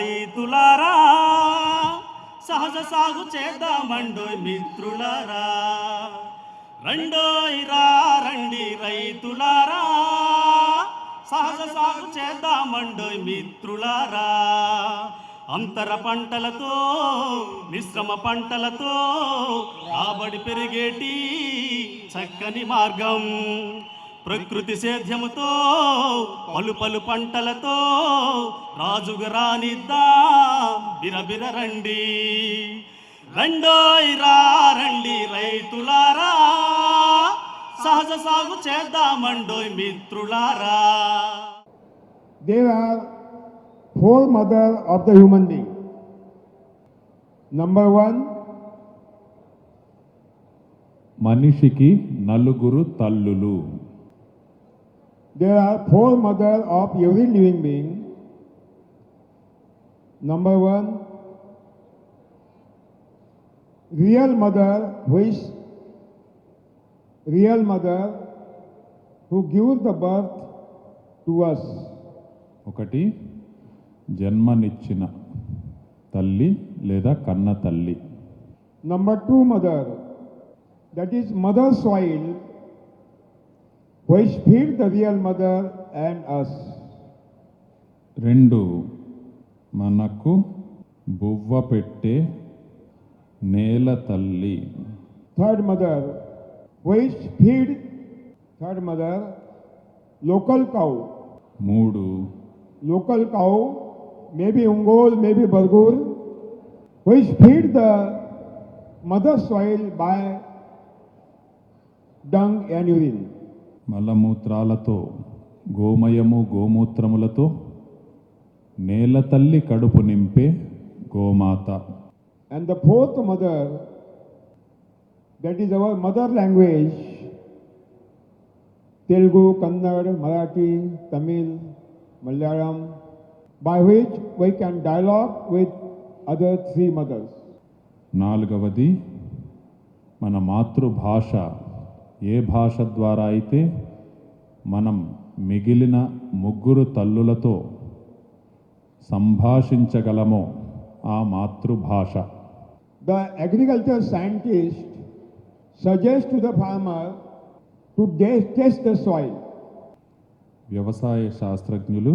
రైతులారా సహజ సాగు చేద్దామండోయ్ మిత్రులారా, రండోయ్ రా రండి రైతులారా, సహజ సాగు చేద్దామండోయ్ మిత్రులారా. అంతర పంటలతో మిశ్రమ పంటలతో రాబడి పెరిగేటి చక్కని మార్గం, ప్రకృతి సేద్యముతో పలు పలు పంటలతో రాజుగా రానిద్దా బిరబిర రండి, రండోయ్ రా రండి రైతులారా, సహజ సాగు చేద్దామండోయ్ మిత్రులారా. There are four mothers of the human being. Number one, మనిషికి నలుగురు తల్లులు. there are four mothers of every living being. Number one, real mother, who gives the birth to us. ఒకటి జన్మనిచ్చిన తల్లి లేదా కన్న తల్లి. Number two, mother, that is mother soil, which feed the real mother and us. రెండు మనకు బువ్వ పెట్టే నేల తల్లి. Third mother, which feed, local cow. మూడు Local cow, maybe Ungol, maybe Bargur, which feed the mother soil by dung and urine. మలమూత్రాలతో గోమయము గోమూత్రములతో నేల తల్లి కడుపు నింపే గోమాత. And the fourth mother, that is our mother language, Telugu, Kannada, Marathi, Tamil, Malayalam, by which we can dialogue with other three mothers. నాలుగవది మన మాతృభాష. ఏ భాష ద్వారా అయితే మనం మిగిలిన ముగ్గురు తల్లులతో సంభాషించగలమో ఆ మాతృభాష. The agriculture scientist suggests to the farmer to test the soil. వ్యవసాయ శాస్త్రజ్ఞులు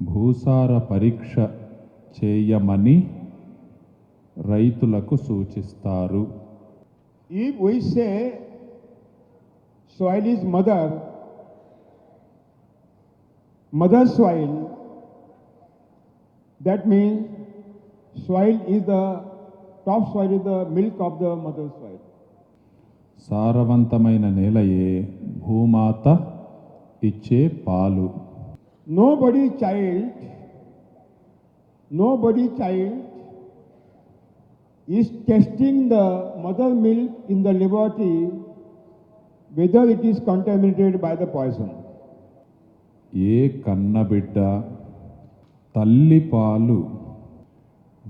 భూసార పరీక్ష చేయమని రైతులకు సూచిస్తారు. If we say soil is mother soil, that means soil is the top soil is the milk of the mother soil. సారవంతమైన నేలయే భూమాత ఇచ్చే పాలు. Nobody child is testing the mother milk in the laboratory whether it is contaminated by the poison. ఏ కన్నబిడ్డ తల్లి పాలు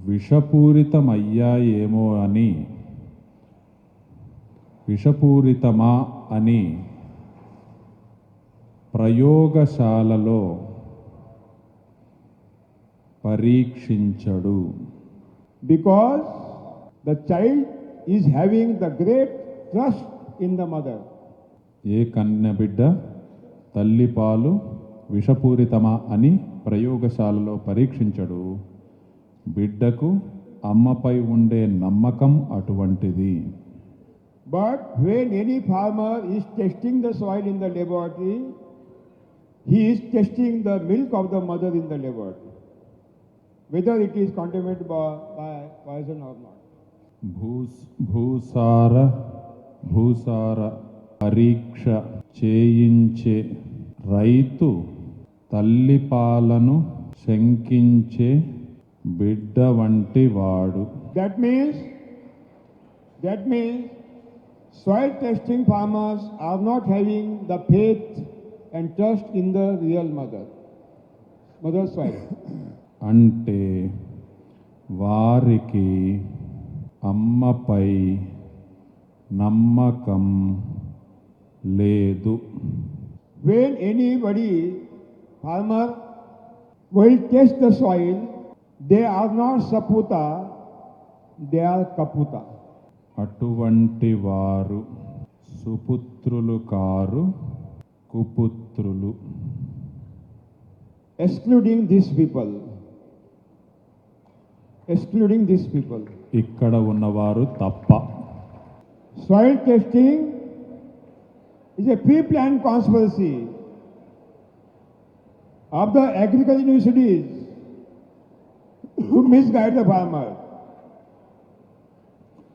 విషపూరితమయ్యాయేమో అని, విషపూరితమా అని ప్రయోగశాలలో పరీక్షించడు. Because the child is having the great trust in the mother. ఏ కన్నబిడ్డ తల్లి పాలు విషపూరితమా అని ప్రయోగశాలలో పరీక్షించడు. బిడ్డకు అమ్మపై ఉండే నమ్మకం అటువంటిది. But when any farmer is testing the soil in the laboratory, he is testing the milk of the mother in the laboratory, whether it is contaminated by poison or not. భూసార పరీక్ష చేయించే రైతు తల్లి పాలను శంకించే బిడ్డ వంటి వాడు. That means soil testing farmers are not having the faith and trust in the real mother soil. అంటే వారికి అమ్మపై నమ్మకం లేదు. When anybody farmer will test the soil. They are not saputa, they are kaputa. అటువంటి వారు సుపుత్రులు car కుపుత్రులు. Excluding these people. Excluding these people. ఇక్కడ ఉన్నవారు తప్ప. Soil testing is a pre-planned conspiracy of the agricultural universities who misguide the farmer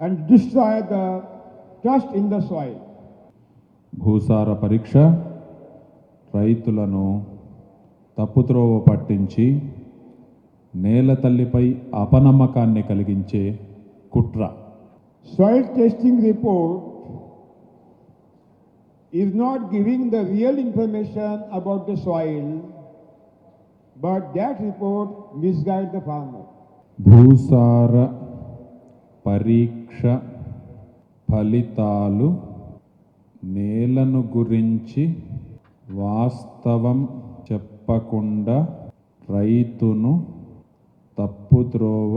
and destroy the trust in the soil. భూసార పరీక్ష రైతులను తప్పుత్రోవ పట్టించి నేల తల్లిపై అపనమ్మకాన్ని కలిగించే కుట్ర. Soil testing report is not giving the real information about the soil, but that report misguides the farmer. భూసార పరీక్ష ఫలితాలు నేలను గురించి వాస్తవం చెప్పకుండా రైతును తప్పుద్రోవ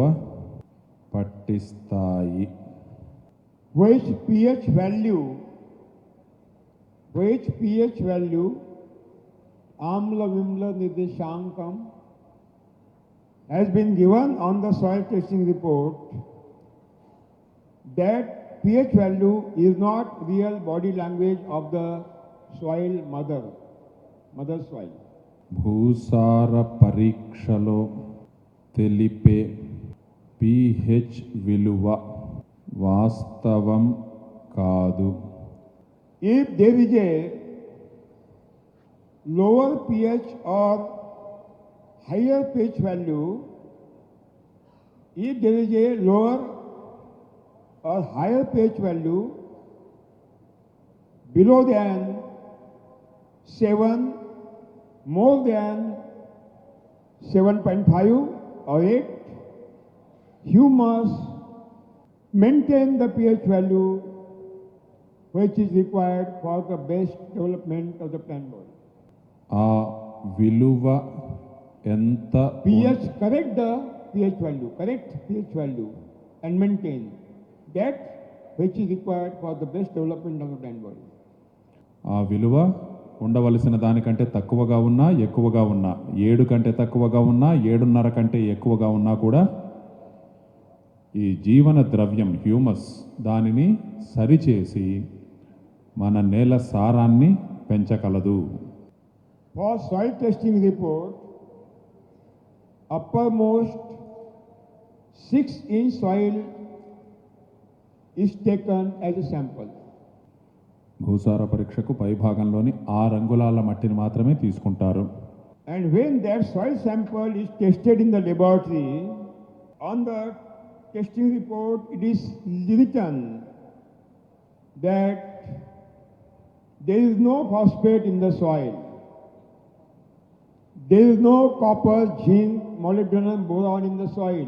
పట్టిస్తాయి. Which pH value Amla Vimla Nideshankam has been given on the soil testing report. That pH value is not real body language of the soil mother soil. భూసార పరీక్షలో తెలిపే pH విలువ వాస్తవం కాదు. If there is a lower pH or higher pH value, if there is a lower or higher pH value below than 7, more than 7.5 or 8, you must maintain the pH value which is required for the best development of the plant body. ఆ విలువ ఎంత pH, correct the pH value and maintain that which is required for the best development of the plant body. ఆ విలువ ఉండవలసిన దానికంటే తక్కువగా ఉన్నా ఎక్కువగా ఉన్నా 7 కంటే తక్కువగా ఉన్నా 7.5 కంటే ఎక్కువగా ఉన్నా కూడా ఈ జీవన ద్రవ్యం హ్యూమస్ దానిని సరిచేసి మన నేల సారాన్ని పెంచగలదు. For soil testing report, uppermost 6-inch soil is taken as a sample. భూసార పరీక్షకు పై భాగంలోని 6 అంగుళాల మట్టిని మాత్రమే తీసుకుంటారు. And when that soil sample is tested in the laboratory, on the testing report it is written that there is no phosphate in the soil. There is no copper, zinc, molybdenum, boron in the soil.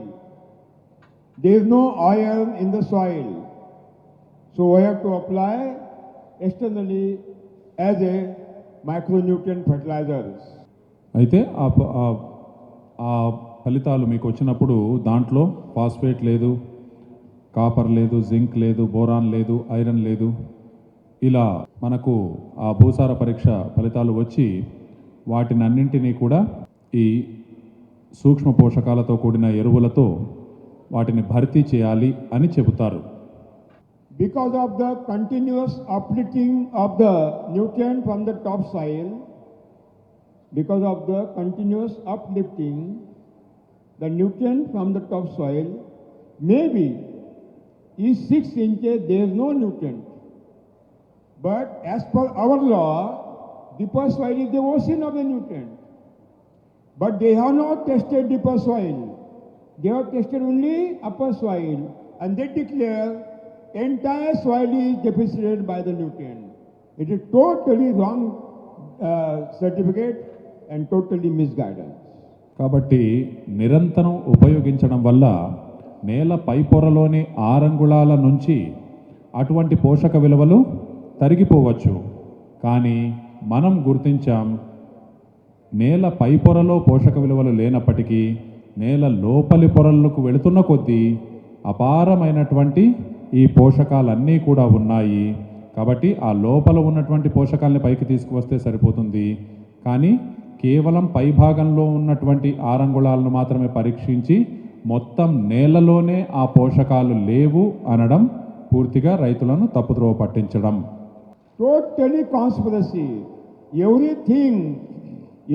There is no iron in the soil. So we have to apply externally as a micronutrient fertilizers. అయితే ఆ ఫలితాలు మీకు వచ్చినప్పుడు దాంట్లో phosphate లేదు, copper లేదు, zinc లేదు, boron లేదు, ఐరన్ లేదు. ఇలా మనకు ఆ భూసార పరీక్ష ఫలితాలు వచ్చి వాటిని అన్నింటినీ కూడా ఈ సూక్ష్మ పోషకాలతో కూడిన ఎరువులతో వాటిని భర్తీ చేయాలి అని చెబుతారు. Because of the continuous uplifting of the nutrient from the topsoil, because of the continuous uplifting the nutrient from the topsoil, maybe is 6 inches there is no nutrient. But as per our law, deeper soil is the ocean of the nutrient. But they have not tested deeper soil. They have tested only upper soil, and they declare entire soil is deficient by the nutrient. It is totally wrong certificate and totally misguidance. కాబట్టి నిరంతరం ఉపయోగించడం వల్ల నేల పై పొరలోని 6 అంగుళాల నుంచి అటువంటి పోషక విలువలు తరిగిపోవచ్చు. కానీ మనం గుర్తించాం నేల పై పొరలో పోషక విలువలు లేనప్పటికీ నేల లోపలి పొరలకు వెళుతున్న కొద్దీ అపారమైనటువంటి ఈ పోషకాలన్నీ కూడా ఉన్నాయి. కాబట్టి ఆ లోపల ఉన్నటువంటి పోషకాలని పైకి తీసుకువస్తే సరిపోతుంది. కానీ కేవలం పై భాగంలో ఉన్నటువంటి ఆరంగుళాలను మాత్రమే పరీక్షించి మొత్తం నేలలోనే ఆ పోషకాలు లేవు అనడం పూర్తిగా రైతులను తప్పుద్రోవ పట్టించడం. Totally conspiracy. Everything,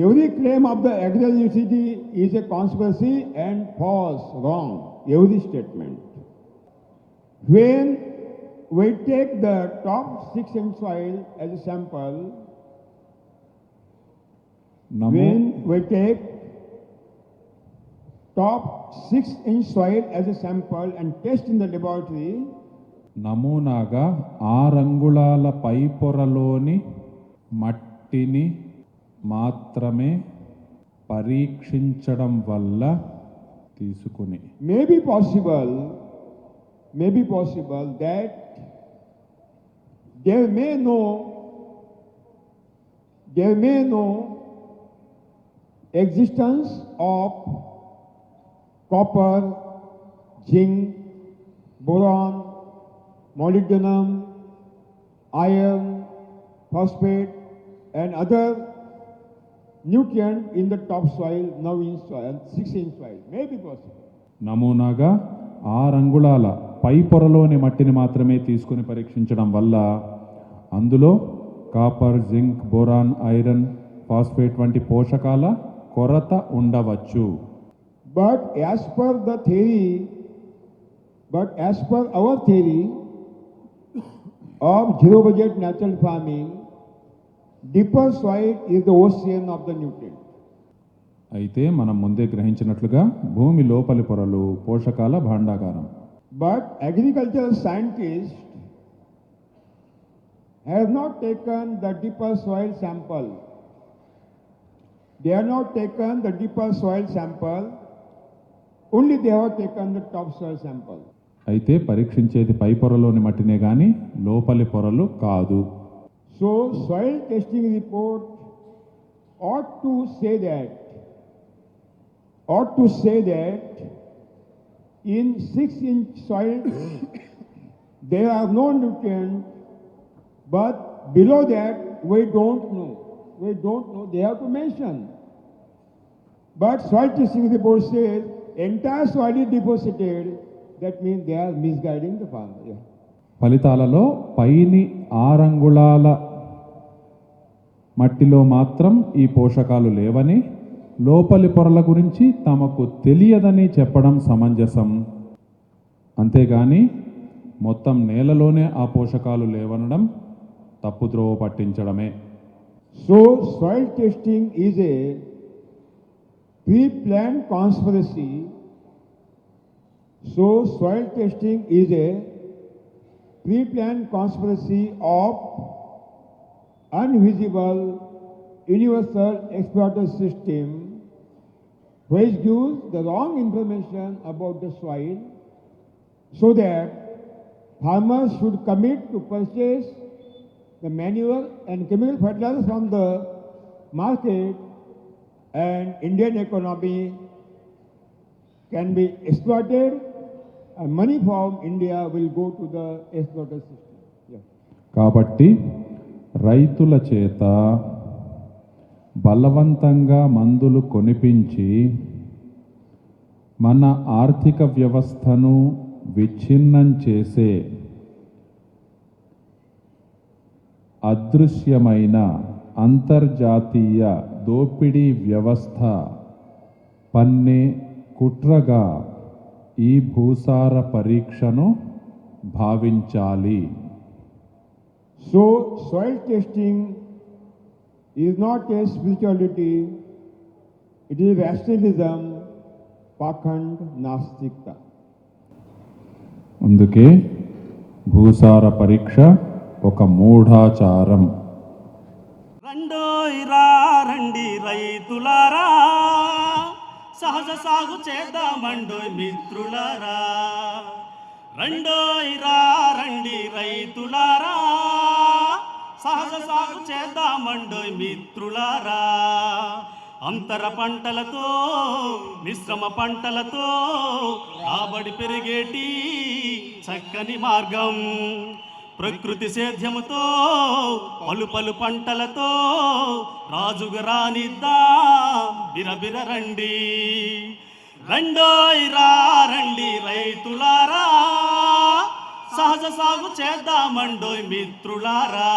every claim of the Agri University is a conspiracy and false, wrong. Every statement. When we take the top 6-inch soil as a sample, when we take top 6-inch soil as a sample and test in the laboratory, నమూనాగా 6 అంగుళాల పై పొరలోని మట్టిని మాత్రమే పరీక్షించడం వల్ల తీసుకుని may be possible that there may no existence of copper, zinc, boron, molybdenum, iron, phosphate and other nutrient in the topsoil, now in soil, 6-inch soil. May be possible. నమూనాగా 6 అంగుళాల పై పొరలోని మట్టిని మాత్రమే తీసుకుని పరీక్షించడం వల్ల అందులో copper, zinc, boron, iron, phosphate వంటి పోషకాల కొరత ఉండవచ్చు. But as per our theory of zero budget natural farming, deeper soil is the ocean of the nutrient. అయితే మనం ముందే గ్రహించినట్లుగా భూమి లోపలి పొరలు పోషకాల భాండాగారం. But agricultural scientists have not taken the deeper soil sample. They have not taken the deeper soil sample, only they have taken the top soil sample. అయితే పరీక్షించేది పై పొరలోని మట్టినే కానీ లోపలి పొరలు కాదు. So soil testing report ought to say that in 6-inch soil there are no nutrients, but below that we don't know. They have to mention. But soil testing report says entire soil is deposited. That means they are misguiding the farmer. Yeah. ఫలితాలలో పైని 6 అంగుళాల మట్టిలో మాత్రం ఈ పోషకాలు లేవని, లోపలి పొరల గురించి తమకు తెలియదని చెప్పడం సమంజసం. అంతేగాని మొత్తం నేలలోనే ఆ పోషకాలు లేవనడం తప్పుద్రోవ పట్టించడమే. So soil testing is a pre-planned conspiracy. So soil testing is a pre-planned conspiracy of invisible universal exploiter system which gives the wrong information about the soil so that farmers should commit to purchase the manure and chemical fertilizer from the market, and Indian economy can be exploited and money from India will go to the exploiter system. Yeah. కాబట్టి రైతుల చేత బలవంతంగా మందులు కొనిపించి మన ఆర్థిక వ్యవస్థను విచ్ఛిన్నం చేసే అదృశ్యమైన అంతర్జాతీయ దోపిడీ వ్యవస్థ పన్నే కుట్రగా ఈ భూసార పరీక్షను భావించాలి. So soil testing is not a spirituality, it is rationalism, pakhand, nastikta. అందుకే భూసార పరీక్ష ఒక మూఢాచారం. రండి రైతులారా, సహజ సాగు చేద్దామండోయ్ మిత్రులారా. రండి రైతులారా, సహజ సాగు చేద్దామండోయ్ మిత్రులారా. అంతర పంటలతో మిశ్రమ పంటలతో రాబడి పెరిగేటి చక్కని మార్గం. ప్రకృతి సేద్యముతో పలు పలు పంటలతో రాజుగా రానిద్దా బిరబిర రండి. రండోయ్ రండి రైతులారా, సహజ సాగు చేద్దామండోయ్ మిత్రులారా.